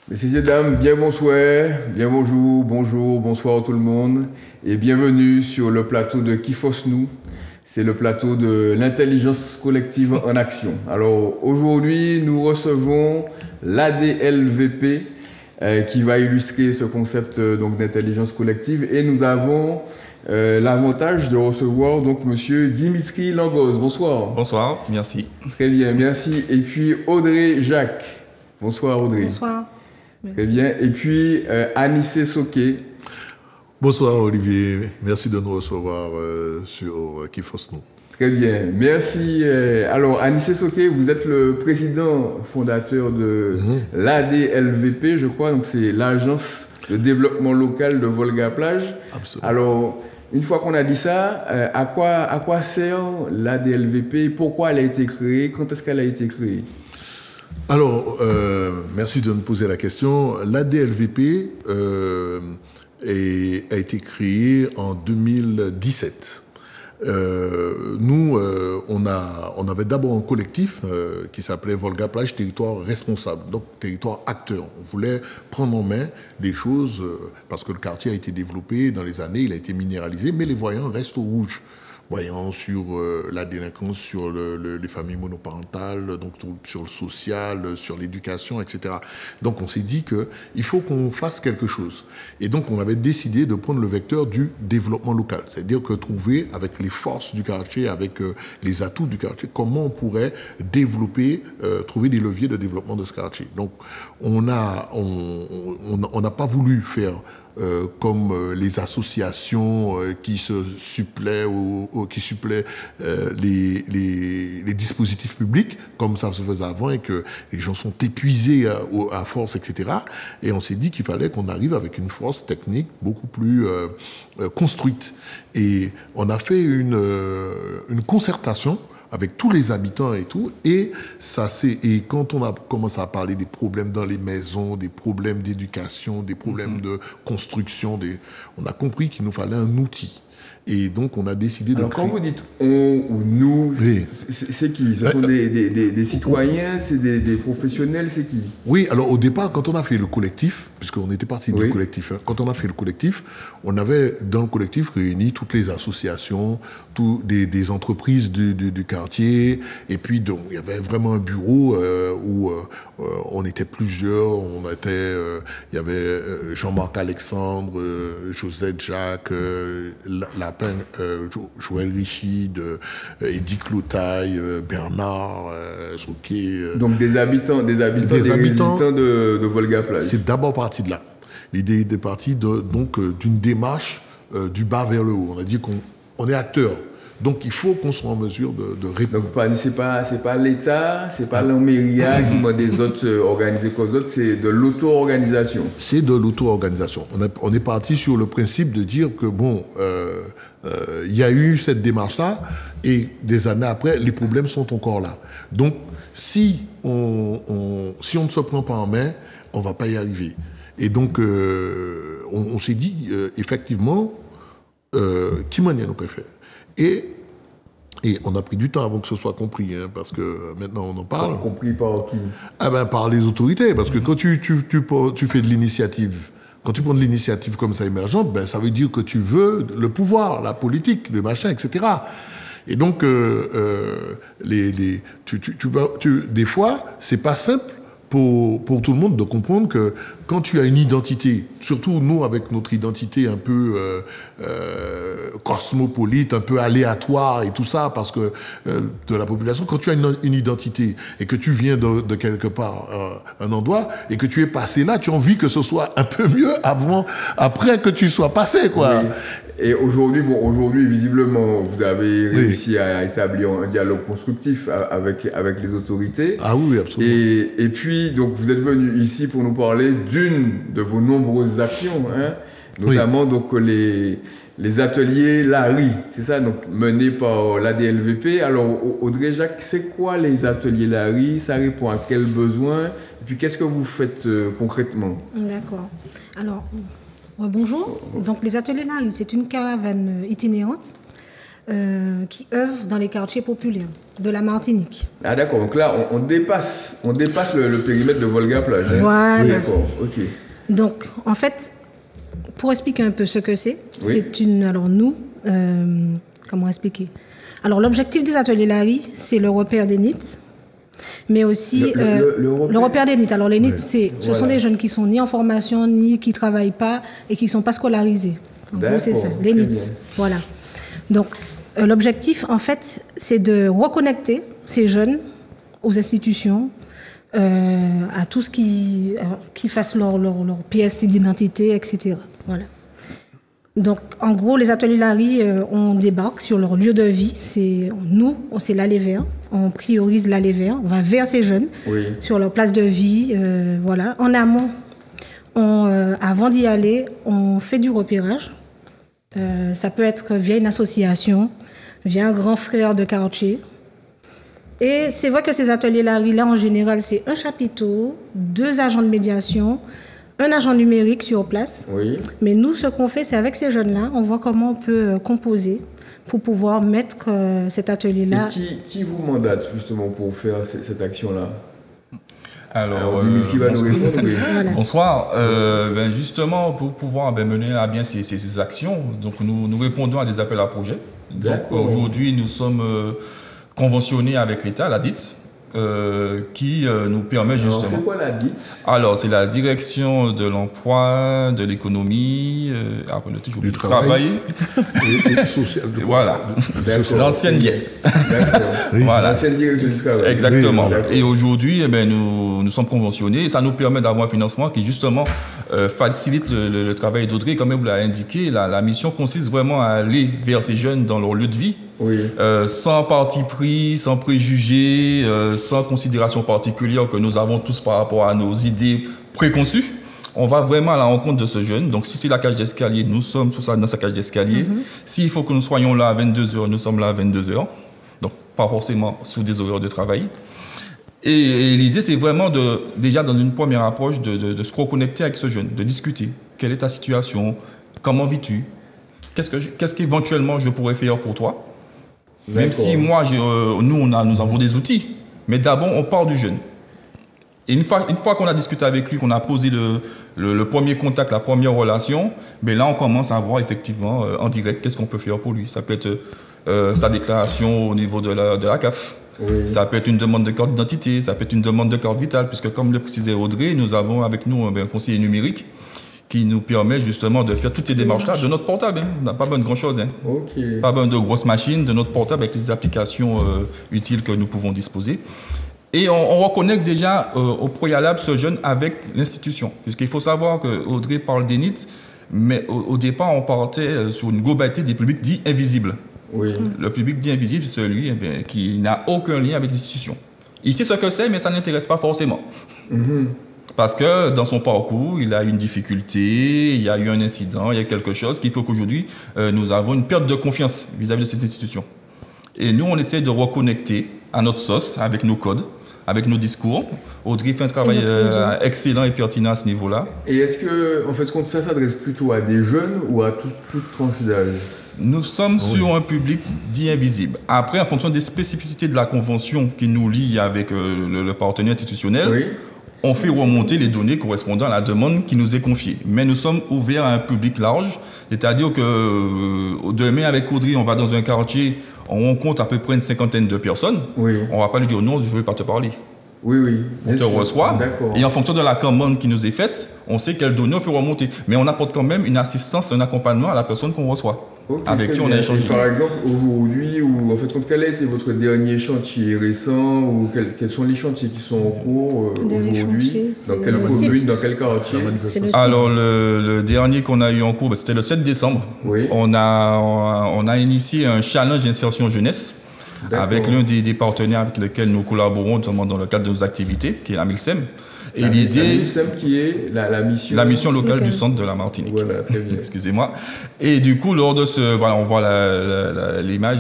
Messieurs et dames, bien bonsoir, bien bonsoir tout le monde et bienvenue sur le plateau de Kifos-nous. C'est le plateau de l'intelligence collective en action. Alors aujourd'hui, nous recevons l'ADLVP qui va illustrer ce concept donc d'intelligence collective et nous avons l'avantage de recevoir donc monsieur Dimitri Langos. Bonsoir. Bonsoir, merci. Très bien, merci. Et puis Audrey Jacques. Bonsoir Audrey. Bonsoir. Merci. Très bien. Et puis Anissé Soké. Bonsoir Olivier, merci de nous recevoir sur Kifos-nous. Très bien, merci. Alors Anissé Soké, vous êtes le président fondateur de l'ADLVP, je crois, donc c'est l'agence de développement local de Volga-Plage. Absolument. Alors, une fois qu'on a dit ça, à quoi sert l'ADLVP? Pourquoi elle a été créée? Quand est-ce qu'elle a été créée? Alors, merci de me poser la question. L'ADLVP a été créée en 2017. Nous, on avait d'abord un collectif qui s'appelait Volga-Plage Territoire Responsable, donc territoire acteur. On voulait prendre en main des choses parce que le quartier a été développé dans les années, il a été minéralisé, mais les voyants restent au rouge. Voyant sur la délinquance, sur les familles monoparentales, donc sur le social, sur l'éducation, etc. Donc on s'est dit qu'il faut qu'on fasse quelque chose. Et donc on avait décidé de prendre le vecteur du développement local. C'est-à-dire que trouver avec les forces du quartier, avec les atouts du quartier, comment on pourrait développer, trouver des leviers de développement de ce quartier. Donc on n'a pas voulu faire comme les associations qui se suppléent ou qui suppléent les dispositifs publics, comme ça se faisait avant, et que les gens sont épuisés à force, etc. Et on s'est dit qu'il fallait qu'on arrive avec une force technique beaucoup plus construite. Et on a fait une concertation avec tous les habitants et tout, et quand on a commencé à parler des problèmes dans les maisons, des problèmes d'éducation, des problèmes de construction, on a compris qu'il nous fallait un outil. Et donc, on a décidé de créer... Quand vous dites « on » ou « nous oui. », c'est qui? Ce sont des citoyens, c'est des professionnels, c'est qui? Oui, alors au départ, quand on a fait le collectif, puisqu'on était parti du collectif, quand on a fait le collectif, on avait dans le collectif réuni toutes les associations, des entreprises du quartier, et puis donc, il y avait vraiment un bureau où on était plusieurs, il y avait Jean-Marc Alexandre, Josette Jacques, Lapin, Joël Richide, Eddy Clotaille, Bernard, Soké. Donc des habitants de Volga-Plage. C'est d'abord parti de là. L'idée est partie d'une démarche du bas vers le haut. On a dit qu'on est acteur. Donc il faut qu'on soit en mesure de répondre. Donc c'est pas l'État, c'est pas l'Oméria qui m'a des autres organisés qu'aux autres, c'est de l'auto-organisation. C'est de l'auto-organisation. On est parti sur le principe de dire que il y a eu cette démarche-là et des années après, les problèmes sont encore là. Donc si on ne se prend pas en main, on ne va pas y arriver. Et donc on s'est dit effectivement, qui m'a dit nous préfère. Et on a pris du temps avant que ce soit compris, hein, parce que maintenant on en parle. Compris par qui? Par les autorités, parce que quand tu fais de l'initiative, quand tu prends de l'initiative comme ça émergente, ça veut dire que tu veux le pouvoir, la politique, le machin, etc. Et donc, des fois, c'est pas simple pour tout le monde de comprendre que quand tu as une identité, surtout nous avec notre identité un peu cosmopolite, un peu aléatoire et tout ça, parce que de la population, quand tu as une identité et que tu viens de quelque part, un endroit, et que tu es passé là, tu as envie que ce soit un peu mieux après que tu sois passé, quoi. Oui. Et aujourd'hui, visiblement, vous avez réussi à établir un dialogue constructif avec les autorités. Ah oui, absolument. Et puis, donc, vous êtes venu ici pour nous parler d'une de vos nombreuses actions, hein, notamment donc les ateliers LARI, c'est ça, donc menés par l'ADLVP. Alors, Audrey Jacques, c'est quoi les ateliers LARI? Ça répond à quels besoins? Et puis, qu'est-ce que vous faites concrètement? D'accord. Alors, Bonjour. Donc, les ateliers Larry, c'est une caravane itinérante qui œuvre dans les quartiers populaires de la Martinique. Ah d'accord, donc là on dépasse le périmètre de Volga Plage. Hein. Voilà. Oui, d'accord, ok. Donc, en fait, pour expliquer un peu ce que c'est, alors nous, comment expliquer? Alors, l'objectif des ateliers Larry, c'est le repère des NEET, mais aussi le repère des NEET. Alors, les NEET, ce sont des jeunes qui sont ni en formation, ni qui ne travaillent pas et qui ne sont pas scolarisés. En gros, c'est ça, les NEET. Voilà. Donc, l'objectif, en fait, c'est de reconnecter ces jeunes aux institutions, à tout ce qui fasse leur pièce d'identité, etc. Voilà. Donc, en gros, les ateliers Larry, on débarque sur leur lieu de vie. C'est l'aller vers. On priorise l'aller vers. On va vers ces jeunes sur leur place de vie. Voilà. En amont, avant d'y aller, on fait du repérage. Ça peut être via une association, via un grand frère de quartier. Et c'est vrai que ces ateliers Larry, là, en général, c'est un chapiteau, 2 agents de médiation, un agent numérique sur place. Oui. Mais nous, ce qu'on fait, c'est avec ces jeunes-là, on voit comment on peut composer pour pouvoir mettre cet atelier-là. Et qui vous mandate justement pour faire cette action-là? Alors, qui va nous répondre, voilà. Bonsoir. Justement, pour pouvoir mener à bien ces actions, donc nous répondons à des appels à projets. Donc aujourd'hui, nous sommes conventionnés avec l'État, la DIT, qui nous permet justement... Alors, c'est quoi la DIT? Alors, c'est la direction de l'emploi, de l'économie, du travail et social. Voilà, l'ancienne DIET. Voilà. L'ancienne direction du travail. Exactement. Oui, et aujourd'hui, nous sommes conventionnés et ça nous permet d'avoir un financement qui justement facilite le travail d'Audrey. Comme elle vous l'a indiqué, la mission consiste vraiment à aller vers ces jeunes dans leur lieu de vie. Oui. Sans parti pris, sans préjugés, sans considération particulière que nous avons tous par rapport à nos idées préconçues. On va vraiment à la rencontre de ce jeune. Donc, si c'est la cage d'escalier, nous sommes tous dans sa cage d'escalier. S'il faut que nous soyons là à 22h, nous sommes là à 22h. Donc, pas forcément sous des horaires de travail. Et l'idée, c'est vraiment déjà dans une première approche, de se reconnecter avec ce jeune, de discuter. Quelle est ta situation? Comment vis-tu? Qu'est-ce qu'éventuellement je pourrais faire pour toi? Même si moi, nous avons des outils, mais d'abord, on part du jeune. Et une fois qu'on a discuté avec lui, qu'on a posé le premier contact, la première relation, ben là, on commence à voir effectivement en direct qu'est-ce qu'on peut faire pour lui. Ça peut être sa déclaration au niveau de la CAF. Oui. Ça peut être une demande de carte d'identité, ça peut être une demande de carte vitale, puisque comme le précisait Audrey, nous avons avec nous un conseiller numérique qui nous permet justement de faire toutes ces démarches-là de notre portable. On n'a pas besoin de grand-chose. Pas besoin de grosses machines, de notre portable avec les applications utiles que nous pouvons disposer. Et on reconnecte déjà au préalable ce jeune avec l'institution. Puisqu'il faut savoir qu'Audrey parle des NEET, mais au départ, on partait sur une globalité des publics dits invisibles. Oui. Le public dit invisible, c'est celui qui n'a aucun lien avec l'institution. Il sait ce que c'est, mais ça n'intéresse pas forcément. Parce que dans son parcours, il a une difficulté, il y a eu un incident, il y a quelque chose qui fait qu'aujourd'hui, nous avons une perte de confiance vis-à-vis de ces institutions. Et nous, on essaie de reconnecter à notre sauce, avec nos codes, avec nos discours. Audrey fait un travail excellent et pertinent à ce niveau-là. Et est-ce que, en fait, ça s'adresse plutôt à des jeunes ou à toute tranche d'âge? Nous sommes sur un public dit invisible. Après, en fonction des spécificités de la convention qui nous lie avec le partenaire institutionnel, on fait remonter les données correspondant à la demande qui nous est confiée. Mais nous sommes ouverts à un public large, c'est-à-dire que demain, avec Audrey, on va dans un quartier, on rencontre à peu près une 50aine de personnes. Oui. On ne va pas lui dire non, je ne veux pas te parler. Oui, oui. On te reçoit. Et en fonction de la commande qui nous est faite, on sait quelles données on fait remonter. Mais on apporte quand même une assistance, un accompagnement à la personne qu'on reçoit. Avec qui on a échangé. Et par exemple, aujourd'hui, ou en fait, quel a été votre dernier chantier récent, ou quels sont les chantiers qui sont en cours aujourd'hui? Dans quelle commune, dans quel quartier? Alors, le dernier qu'on a eu en cours, c'était le 7 décembre. Oui. On a initié un challenge d'insertion jeunesse avec l'un des partenaires avec lesquels nous collaborons, notamment dans le cadre de nos activités, qui est la MILSEM. Et l'idée, la MILSEM qui est la mission locale du centre de la Martinique. Voilà, très bien. Excusez-moi. Et du coup, lors de on voit l'image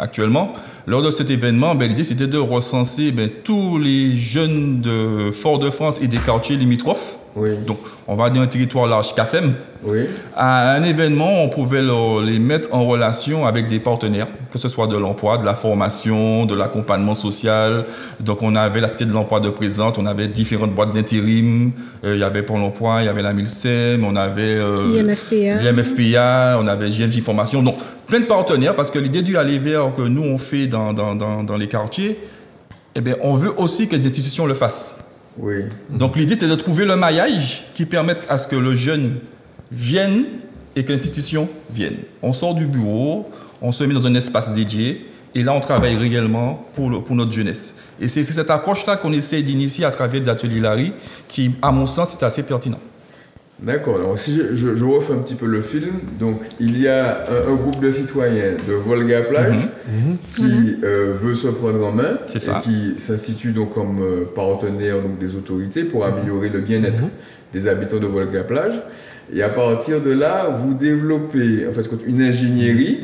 actuellement. Lors de cet événement, l'idée c'était de recenser tous les jeunes de Fort-de-France et des quartiers limitrophes Oui. Donc, on va dire un territoire large, Kassem. Oui. À un événement, on pouvait les mettre en relation avec des partenaires, que ce soit de l'emploi, de la formation, de l'accompagnement social. Donc, on avait la Cité de l'emploi de Présente, on avait différentes boîtes d'intérim. Il y avait Pôle emploi, il y avait la MILSEM, on avait l'IMFPA, on avait JMJ Formation. Donc, plein de partenaires, parce que l'idée du aller vers que nous, on fait dans les quartiers, eh bien, on veut aussi que les institutions le fassent. Oui. Donc, l'idée, c'est de trouver le maillage qui permette à ce que le jeune vienne et que l'institution vienne. On sort du bureau, on se met dans un espace dédié et là, on travaille réellement pour notre jeunesse. Et c'est cette approche-là qu'on essaie d'initier à travers les ateliers Larry qui, à mon sens, est assez pertinent. D'accord. Alors, si je refais un petit peu le film, donc il y a un groupe de citoyens de Volga Plage qui veut se prendre en main C'est ça. et qui s'institue donc comme partenaire donc, des autorités pour améliorer le bien-être des habitants de Volga Plage. Et à partir de là, vous développez en fait une ingénierie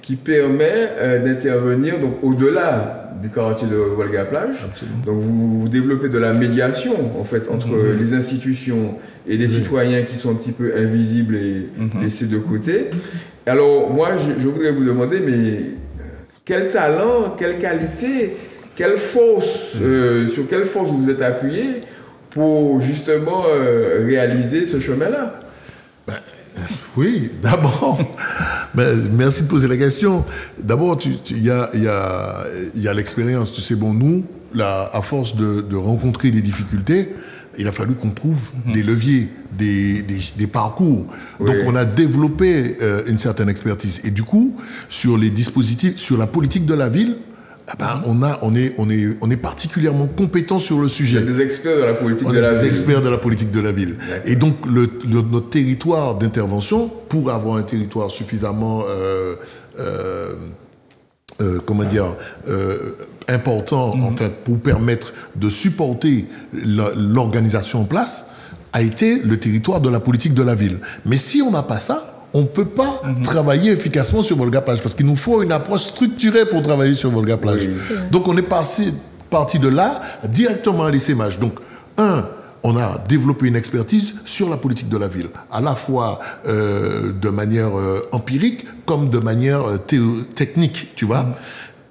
qui permet d'intervenir donc au-delà du quartier de Volga Plage. Absolument. Donc vous développez de la médiation en fait entre les institutions et les citoyens qui sont un petit peu invisibles et laissés de côté. Alors moi, je voudrais vous demander, mais quel talent, quelle qualité, quelle force, sur quelle force vous êtes appuyé pour justement réaliser ce chemin-là? Oui, d'abord, merci de poser la question. D'abord, il y a l'expérience. Tu sais, bon, nous, à force de rencontrer des difficultés, il a fallu qu'on trouve des leviers, des parcours. Oui. Donc, on a développé une certaine expertise. Et du coup, sur les dispositifs, sur la politique de la ville, on est particulièrement compétent sur le sujet. Il y a des experts de la politique de la ville. Des experts de la politique de la ville. D'accord. Et donc, notre territoire d'intervention, pour avoir un territoire suffisamment important, en fait, pour permettre de supporter l'organisation en place, a été le territoire de la politique de la ville. Mais si on n'a pas ça, on ne peut pas travailler efficacement sur Volga Plage parce qu'il nous faut une approche structurée pour travailler sur Volga Plage. Oui. Donc, on est parti de là directement à l'essaimage. Donc, on a développé une expertise sur la politique de la ville, à la fois de manière empirique comme de manière technique, tu vois.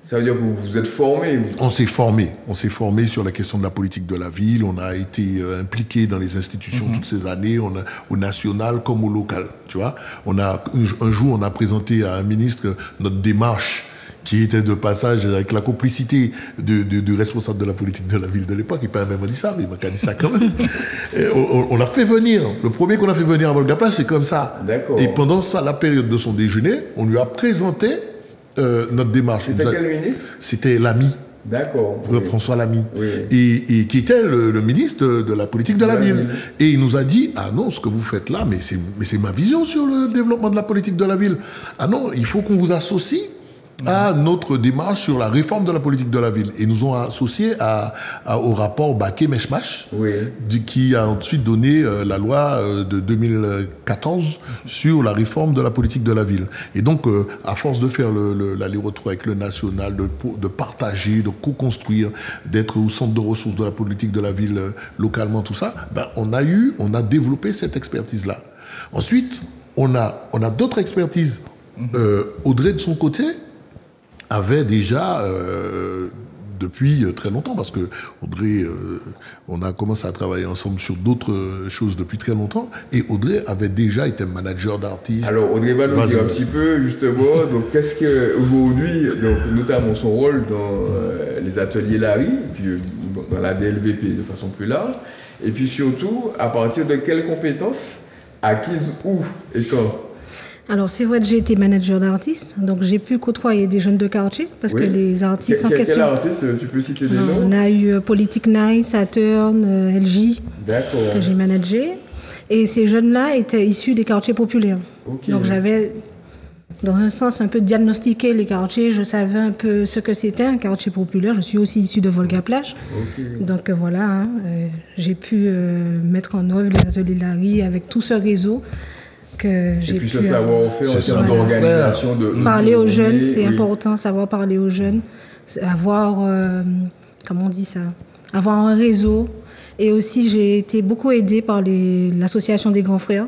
Ça veut dire que vous vous êtes formé. On s'est formé sur la question de la politique de la ville, on a été impliqué dans les institutions toutes ces années, au national comme au local, tu vois. Un jour, on a présenté à un ministre notre démarche qui était de passage avec la complicité du responsable de la politique de la ville de l'époque. Il n'a pas même dit ça, mais il m'a dit ça quand même. On l'a fait venir. Le premier qu'on a fait venir à Volga Plage, c'est comme ça. D'accord. Et pendant ça, la période de son déjeuner, on lui a présenté notre démarche. C'était quel ministre? C'était Lamy. D'accord. François Lamy. Oui. Et qui était le ministre de la politique de la ville. Et il nous a dit, ah non, ce que vous faites là, mais c'est ma vision sur le développement de la politique de la ville. Ah non, il faut qu'on vous associe à notre démarche sur la réforme de la politique de la ville. Et nous ont associés au rapport Baquet-Meshmash, qui a ensuite donné la loi de 2014 sur la réforme de la politique de la ville. Et donc, à force de faire l'aller-retour avec le national, de partager, de co-construire, d'être au centre de ressources de la politique de la ville localement, tout ça, on a développé cette expertise-là. Ensuite, on a d'autres expertises. Audrey, de son côté, avait déjà, depuis très longtemps, parce que Audrey, on a commencé à travailler ensemble sur d'autres choses depuis très longtemps, et Audrey avait déjà été manager d'artistes. Alors Audrey va nous dire un petit peu, justement, donc qu'est-ce qu'aujourd'hui, notamment son rôle dans les ateliers Larry, puis dans la DLVP de façon plus large, et puis surtout, à partir de quelles compétences acquises où et quand? Alors, c'est vrai que j'ai été manager d'artistes, donc j'ai pu côtoyer des jeunes de quartier, parce que les artistes en question... Quel artiste, tu peux citer des noms? On a eu Politic Night, Saturn, LJ, que j'ai managé. Et ces jeunes-là étaient issus des quartiers populaires. Okay. Donc j'avais, dans un sens, un peu diagnostiqué les quartiers. Je savais un peu ce que c'était un quartier populaire. Je suis aussi issue de Volga Plage. Okay. Donc voilà, j'ai pu mettre en œuvre les ateliers Larry avec tout ce réseau. Que j'ai pu parler aux jeunes, c'est important, savoir parler aux jeunes, avoir, comment on dit ça, avoir un réseau, Et aussi, j'ai été beaucoup aidée par l'association des grands frères,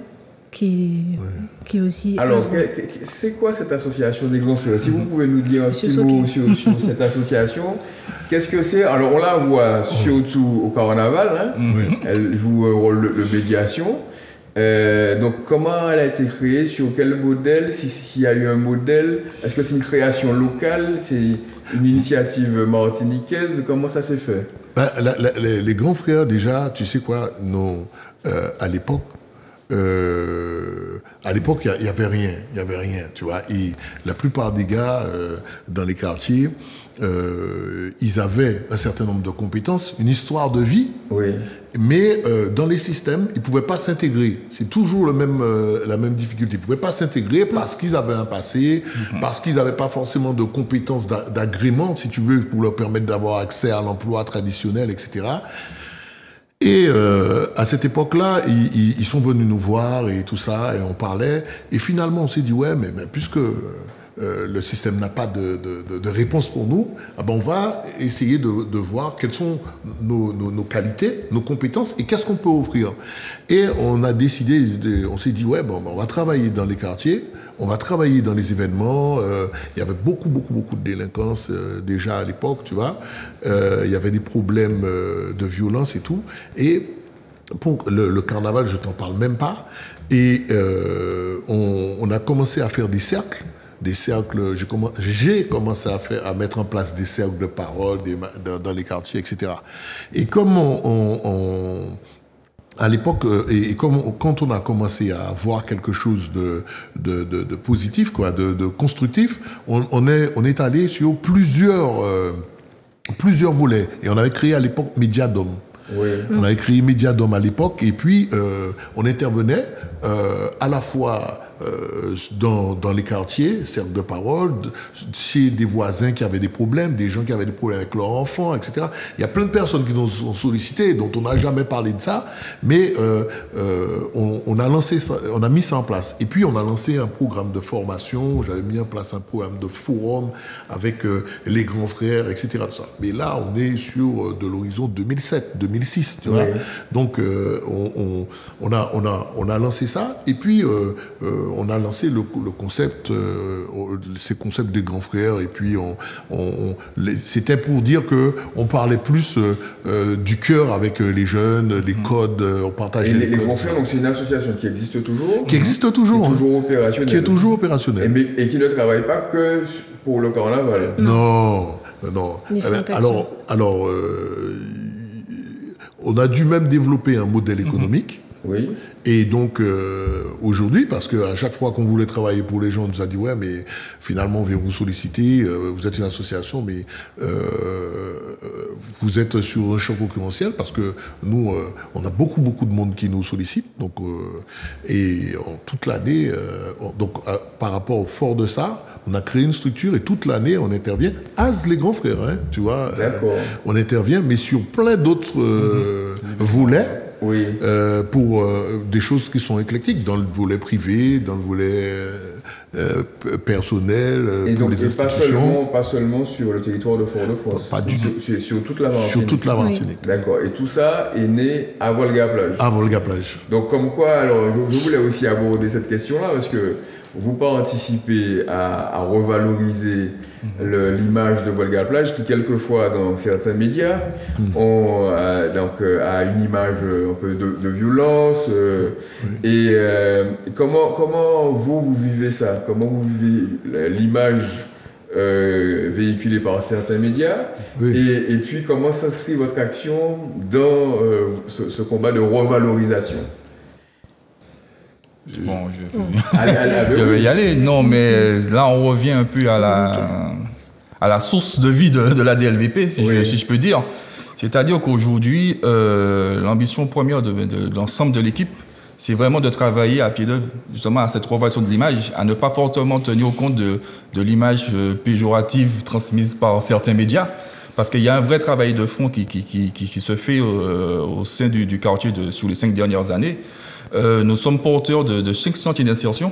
qui aussi... Alors, c'est quoi cette association des grands frères? Si vous pouvez nous dire un petit mot sur cette association, qu'est-ce que c'est? Alors, on la voit surtout au carnaval, hein. Elle joue un rôle de médiation. Donc, comment elle a été créée? Sur quel modèle? S'il y a eu un modèle, est-ce que c'est une création locale? C'est une initiative martiniquaise? Comment ça s'est fait? Les grands frères, déjà, tu sais quoi, à l'époque, il y avait rien, tu vois. Et la plupart des gars dans les quartiers, ils avaient un certain nombre de compétences, une histoire de vie, mais dans les systèmes, ils pouvaient pas s'intégrer. C'est toujours la même difficulté. Ils pouvaient pas s'intégrer parce qu'ils avaient un passé, parce qu'ils n'avaient pas forcément de compétences d'agrément, si tu veux, pour leur permettre d'avoir accès à l'emploi traditionnel, etc. Et à cette époque-là, ils sont venus nous voir et tout ça, et on parlait. Et finalement, on s'est dit, ouais, mais puisque le système n'a pas de réponse pour nous, on va essayer de voir quelles sont nos qualités, nos compétences, et qu'est-ce qu'on peut offrir. Et on a décidé, on s'est dit, ouais, on va travailler dans les quartiers, on va travailler dans les événements. Il y avait beaucoup de délinquance déjà à l'époque, tu vois. Il y avait des problèmes de violence et tout. Et pour le carnaval, je t'en parle même pas. Et on a commencé à faire des cercles. J'ai commencé à mettre en place des cercles de parole dans les quartiers, etc. Et comme à l'époque, quand on a commencé à voir quelque chose de positif, quoi, de constructif, on est allé sur plusieurs volets. Et on avait créé à l'époque Médiadom. On avait créé Médiadom à l'époque, et puis on intervenait à la fois dans les quartiers, cercle de parole, chez des voisins qui avaient des problèmes, des gens qui avaient des problèmes avec leurs enfants, etc. Il y a plein de personnes qui nous ont sollicité, dont on n'a jamais parlé de ça, mais on a mis ça en place. Et puis on a lancé un programme de formation, j'avais mis en place un programme de forum avec les grands frères, etc. Tout ça. Mais là, on est sur de l'horizon 2007, 2006, tu vois. Donc on a lancé ça, et puis on a lancé le concept, ces concepts des grands frères, et puis c'était pour dire que on parlait plus du cœur avec les jeunes, les codes, on partageait les codes. Les grands frères, donc c'est une association qui existe toujours. Qui existe toujours. Qui est toujours opérationnelle. Et qui ne travaille pas que pour le carnaval. Non. Alors, on a dû même développer un modèle économique. Oui. Et donc, aujourd'hui, parce qu'à chaque fois qu'on voulait travailler pour les gens, on nous a dit, ouais, mais finalement, on vient vous solliciter, vous êtes une association, mais vous êtes sur un champ concurrentiel, parce que nous, on a beaucoup de monde qui nous sollicite, donc, toute l'année, par rapport au fort de ça, on a créé une structure, et toute l'année, on intervient, les grands frères, hein, tu vois. On intervient, mais sur plein d'autres volets. Pour des choses qui sont éclectiques, dans le volet privé, dans le volet personnel, et pour donc, les institutions. Pas seulement sur le territoire de Fort-de-France. Pas du tout. Sur toute la Martinique. Sur toute la Martinique. D'accord. Et tout ça est né à Volga-Plage. À Volga-Plage. Donc comme quoi, alors je voulais aussi aborder cette question-là, parce que vous participez à revaloriser l'image de Volga-Plage, qui quelquefois dans certains médias a une image un peu de violence. Et comment vous vivez ça? Comment vous vivez l'image véhiculée par certains médias? Et puis comment s'inscrit votre action dans ce combat de revalorisation? Bon, je vais y aller. Non, mais là, on revient un peu à la source de vie de la DLVP, si je peux dire. C'est-à-dire qu'aujourd'hui, l'ambition première de l'ensemble de l'équipe, c'est vraiment de travailler à pied d'œuvre, justement, à cette revalorisation de l'image, à ne pas fortement tenir compte de l'image péjorative transmise par certains médias. Parce qu'il y a un vrai travail de fond qui se fait au sein du quartier sur les 5 dernières années. Nous sommes porteurs de 5 chantiers d'insertion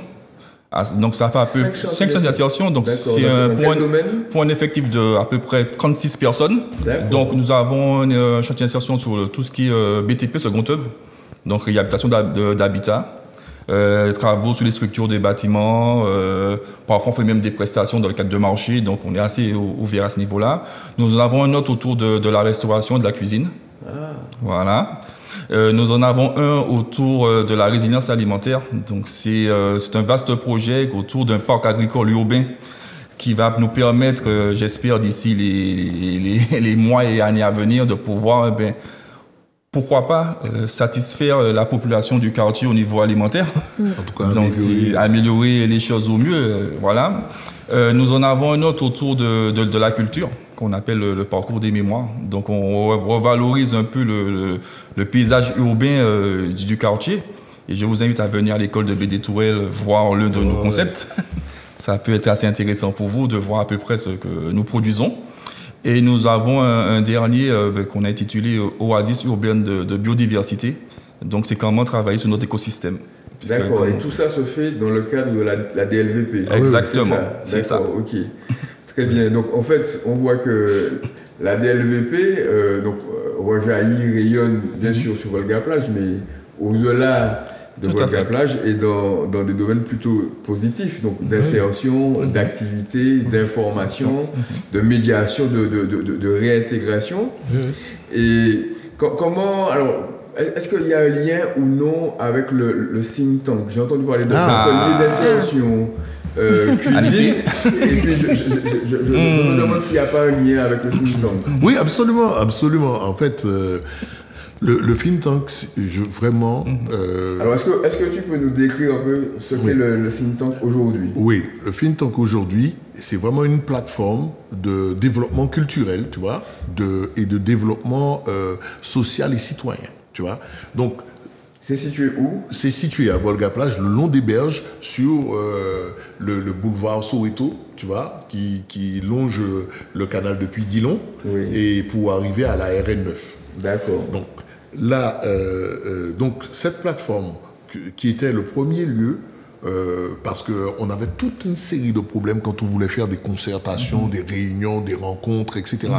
Donc ça fait 5 centres d'insertion, donc c'est pour un effectif de à peu près 36 personnes. Donc nous avons un chantier d'insertion sur tout ce qui est BTP, second œuvre, donc réhabilitation d'habitat, travaux sur les structures des bâtiments, parfois on fait même des prestations dans le cadre de marché, donc on est assez ouvert à ce niveau-là. Nous avons un autre autour de la restauration, de la cuisine. Voilà. Nous en avons un autour de la résilience alimentaire. Donc c'est un vaste projet autour d'un parc agricole urbain qui va nous permettre, j'espère d'ici les mois et années à venir, de pouvoir, pourquoi pas, satisfaire la population du quartier au niveau alimentaire. En tout cas, donc améliorer les choses au mieux. Voilà. Nous en avons un autre autour de la culture, qu'on appelle le parcours des mémoires. Donc on revalorise un peu le paysage urbain du quartier. Et je vous invite à venir à l'école de BD Tourelle voir l'un de nos concepts. Ça peut être assez intéressant pour vous de voir à peu près ce que nous produisons. Et nous avons un dernier qu'on a intitulé Oasis urbaine de biodiversité. Donc c'est comment travailler sur notre écosystème. D'accord, et tout ça se fait dans le cadre de la DLVP. Exactement, c'est ça. Ok, très bien. Donc en fait, on voit que la DLVP rejaillit, rayonne bien sûr sur Volga Plage, mais au-delà de Volga Plage et dans des domaines plutôt positifs, donc d'insertion, d'activité, d'information, de médiation, de réintégration. Et comment, alors, est-ce qu'il y a un lien ou non avec le think tank? J'ai entendu parler de atelier d'insertion, cuisine, et puis je me demande s'il n'y a pas un lien avec le think tank. Oui, absolument, absolument. En fait, le think tank, vraiment... Alors, est-ce que tu peux nous décrire un peu ce qu'est le think tank aujourd'hui? Oui, le think tank aujourd'hui, c'est vraiment une plateforme de développement culturel, tu vois, et de développement social et citoyen. Tu vois. Donc, c'est situé où? C'est situé à Volga Plage, le long des berges, sur le boulevard Soweto, tu vois, qui longe le canal depuis Dillon, et pour arriver à la RN9. D'accord. Donc là, donc cette plateforme qui était le premier lieu, parce qu'on avait toute une série de problèmes quand on voulait faire des concertations, des réunions, des rencontres, etc.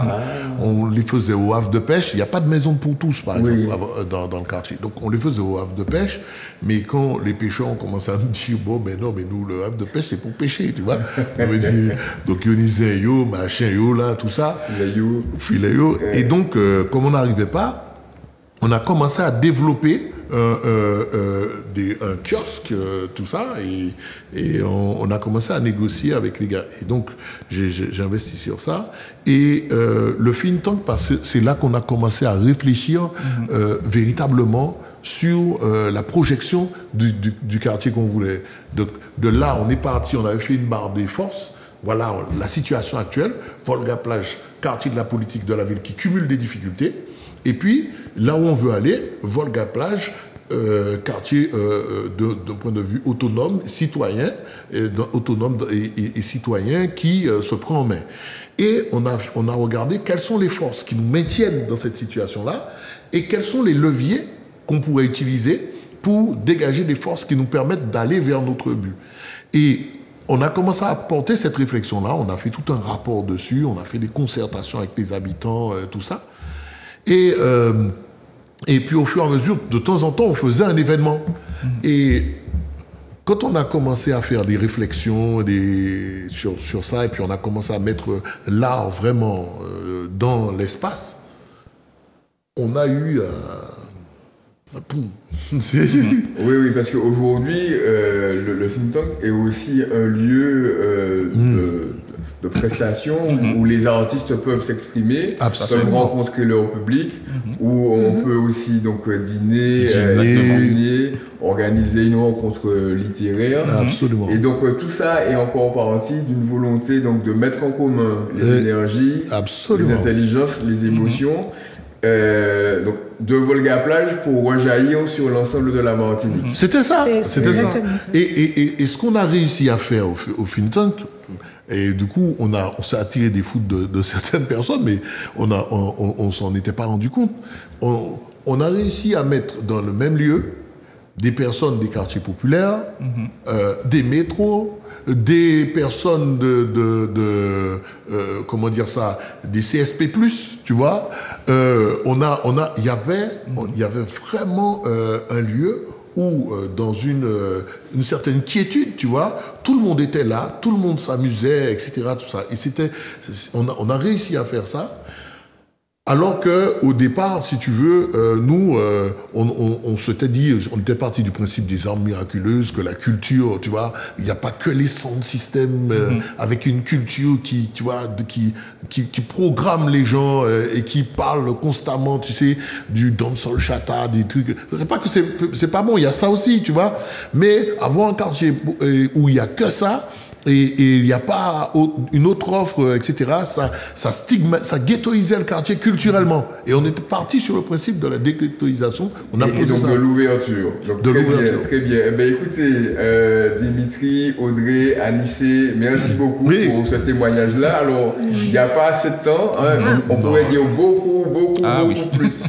On les faisait au havre de pêche. Il n'y a pas de maison pour tous, par exemple, dans le quartier. Donc on les faisait au havre de pêche. Mais quand les pêcheurs ont commencé à nous dire, bon, ben non, mais nous, le havre de pêche, c'est pour pêcher, tu vois. Donc on disait, yo, machin, yo, là, tout ça. Filet yo. Et donc, comme on n'arrivait pas, on a commencé à développer un kiosque, tout ça, et on a commencé à négocier avec les gars. Et donc, j'ai investi sur ça. Et le think tank, parce que c'est là qu'on a commencé à réfléchir véritablement sur la projection du quartier qu'on voulait. De là, on est parti, on avait fait une barre des forces. Voilà la situation actuelle. Volga Plage, quartier de la politique de la ville qui cumule des difficultés. Et puis, là où on veut aller, Volga Plage, quartier d'un point de vue autonome, citoyen, et citoyen qui se prend en main. Et on a regardé quelles sont les forces qui nous maintiennent dans cette situation-là et quels sont les leviers qu'on pourrait utiliser pour dégager des forces qui nous permettent d'aller vers notre but. Et on a commencé à porter cette réflexion-là, on a fait tout un rapport dessus, on a fait des concertations avec les habitants, tout ça. Et puis au fur et à mesure, de temps en temps, on faisait un événement. Et quand on a commencé à faire des réflexions sur ça, et puis on a commencé à mettre l'art vraiment dans l'espace, on a eu Oui, parce qu'aujourd'hui, le think tank est aussi un lieu de prestations où les artistes peuvent s'exprimer, peuvent rencontrer leur public, où on peut aussi donc dîner, organiser une rencontre littéraire. Absolument. Et donc tout ça est encore partie d'une volonté donc de mettre en commun les énergies, les intelligences, les émotions. Donc de Volga Plage pour rejaillir sur l'ensemble de la Martinique. C'était ça. Et ce qu'on a réussi à faire au think tank, et du coup on s'est attiré des foudres de certaines personnes, mais on s'en était pas rendu compte. On a réussi à mettre dans le même lieu des personnes des quartiers populaires, des métros, des personnes comment dire ça, des CSP+, tu vois. Il y avait vraiment un lieu où, dans une certaine quiétude, tu vois, tout le monde était là, tout le monde s'amusait, etc., tout ça. Et on a réussi à faire ça. Alors qu'au départ, si tu veux, nous, on s'était dit, on était parti du principe des armes miraculeuses, que la culture, tu vois, il n'y a pas que les sound systems avec une culture qui, tu vois, qui programme les gens et qui parle constamment, tu sais, du dancehall chata, des trucs. C'est pas que c'est pas bon, il y a ça aussi, tu vois. Mais avoir un quartier où il n'y a que ça, et il n'y a pas une autre offre, etc., ça ghettoisait le quartier culturellement. Et on était parti sur le principe de la déghettoisation. On a posé ça. De l'ouverture. Très bien. Eh bien, écoutez, Dimitri, Audrey, Anissé, merci beaucoup pour ce témoignage-là. Alors, il n'y a pas assez de temps. Hein, on pourrait dire beaucoup plus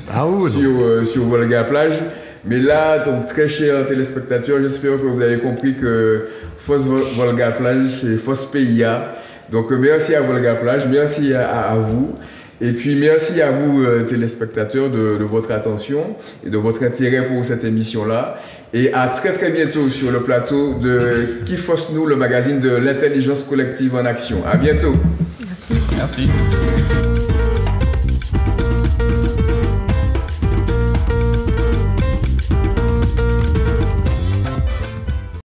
sur Volga Plage. Mais là, donc, très chers téléspectateurs, j'espère que vous avez compris que Fosse Volga Plage, c'est Fosse PIA. Donc, merci à Volga Plage, merci à vous. Et puis, merci à vous, téléspectateurs, de votre attention et de votre intérêt pour cette émission-là. Et à très très bientôt sur le plateau de Qui Fosse Nous, le magazine de l'intelligence collective en action. À bientôt. Merci. Merci.